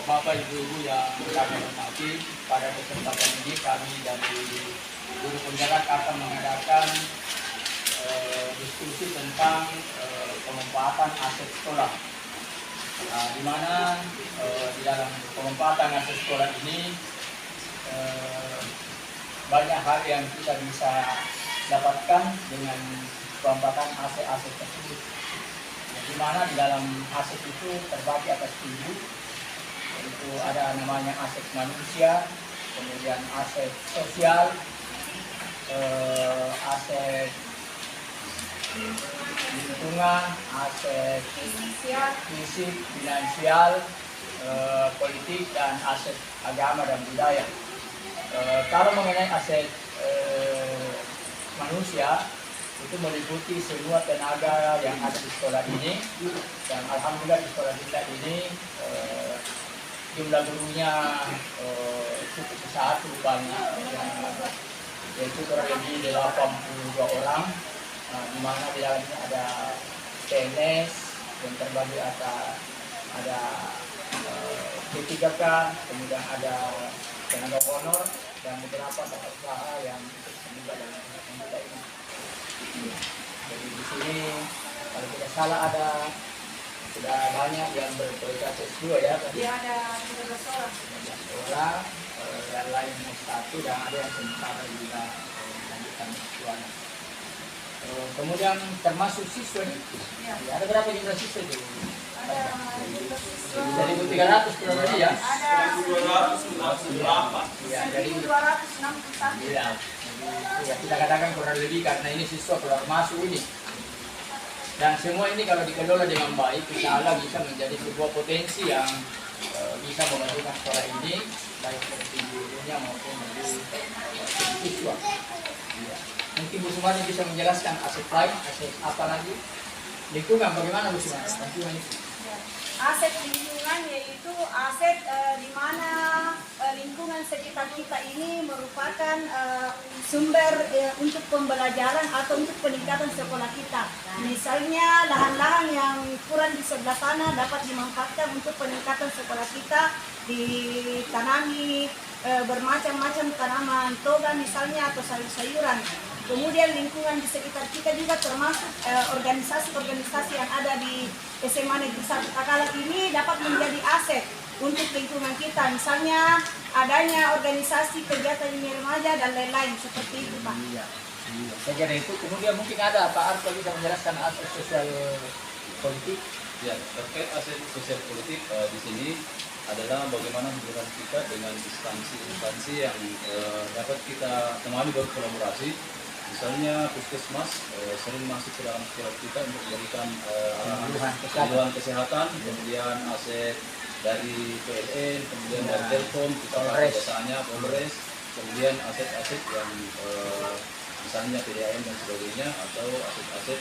Bapak Ibu yang kami hormati, pada kesempatan ini kami dari Guru Penggerak akan mengadakan diskusi tentang pemanfaatan aset sekolah. Di mana di dalam pemanfaatan aset sekolah ini banyak hal yang kita bisa dapatkan dengan pemanfaatan aset-aset tersebut. Di mana di dalam aset itu terbagi atas 7, yaitu ada namanya aset manusia, kemudian aset sosial, aset lingkungan, aset fisik, finansial, politik, dan aset agama dan budaya. Kalau mengenai aset manusia, itu meliputi semua tenaga yang ada di sekolah ini, dan alhamdulillah di sekolah kita ini jumlah gurunya cukup besar, banyak, yaitu kurang lebih 82 orang, di mana di dalamnya ada PNS yang terbagi ada P3K, kemudian ada tenaga honor, dan beberapa usaha yang terlibat dalam kita ini. Jadi di sini kalau tidak salah sudah banyak yang berkualitas S2 ya. Iya, ada 13 orang. 13 orang, yang lain S1 dan ada yang sementara juga melanjutkan S2. Kemudian termasuk siswa ini, ya. Ada berapa jumlah siswa itu? Ada 13 siswa. 1.300 kurang lebih ya? Ada 1.268. Ya, jadi 1.261. ya, ya, kita katakan kurang lebih karena ini siswa keluar masuk ini. Dan semua ini kalau dikelola dengan baik, insya Allah bisa menjadi sebuah potensi yang bisa memajukan sekolah ini, baik dari gurunya maupun dari siswa. Ya. Mungkin Bu Sumani bisa menjelaskan aset lain, aset apa lagi? Lingkungan bagaimana Bu Sumani? Lingkungan itu. Aset lingkungan yaitu aset di mana lingkungan sekitar kita ini merupakan sumber untuk pembelajaran atau untuk peningkatan sekolah kita. Misalnya lahan-lahan yang kurang di sebelah sana dapat dimanfaatkan untuk peningkatan sekolah kita, ditanami bermacam-macam tanaman toga misalnya atau sayur-sayuran. Kemudian lingkungan di sekitar kita juga termasuk organisasi-organisasi yang ada di SMA Negeri 1 Takalar ini dapat menjadi aset untuk lingkungan kita. Misalnya adanya organisasi kegiatan ini remaja dan lain-lain seperti itu, Pak. Iya, saya kira itu. Kemudian mungkin ada Pak Arto bisa menjelaskan aset sosial politik. Ya, terkait aset sosial politik di sini adalah bagaimana hubungan kita dengan instansi-instansi yang dapat kita temani berkolaborasi. Misalnya puskesmas sering masuk ke dalam sekolah kita untuk memberikan kebutuhan kesehatan, kemudian aset dari PLN, kemudian dari Telkom, kita biasanya Polres, kemudian aset-aset yang misalnya PDAM dan sebagainya, atau aset-aset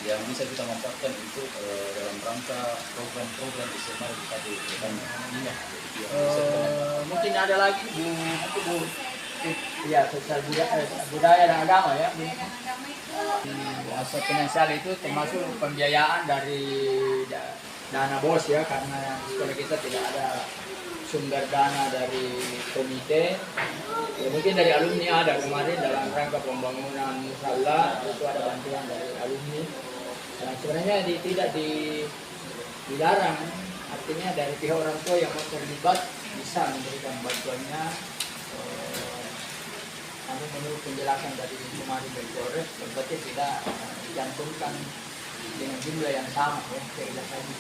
yang bisa kita manfaatkan untuk dalam rangka program-program SMA di satu depannya. Mungkin ada lagi Bu, ya sosial budaya dan agama ya. Aset finansial itu termasuk pembiayaan dari dana BOS ya, karena sekolah kita tidak ada sumber dana dari komite. Ya, mungkin dari alumni ada kemarin dalam rangka pembangunan musala itu ada bantuan dari alumni. Dan sebenarnya tidak dilarang, artinya dari pihak orang tua yang mau terlibat bisa memberikan bantuannya. Namun menurut penjelasan dari kemarin dari Polres, berarti tidak dicantumkan dengan jumlah yang sama ya, saya tadi.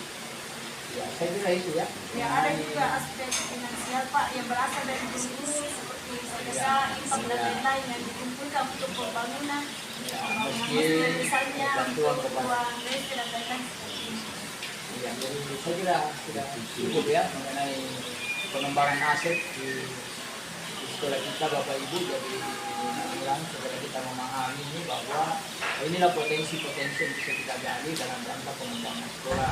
Ya, saya kira itu ya. Ya, ada juga aspek finansial, Pak, yang berasal dari guru-guru seperti desa, infak dan lain-lain yang dikumpulkan untuk pembangunan. Ya, Misalnya bantuan untuk kepada. uang listrik dan lain-lain. Ya, jadi saya kira sudah cukup ya mengenai pengembangan aset di sekolah kita Bapak Ibu. Jadi ulang supaya kita memahami ini bahwa inilah potensi-potensi yang bisa kita gali dalam rangka pengembangan sekolah.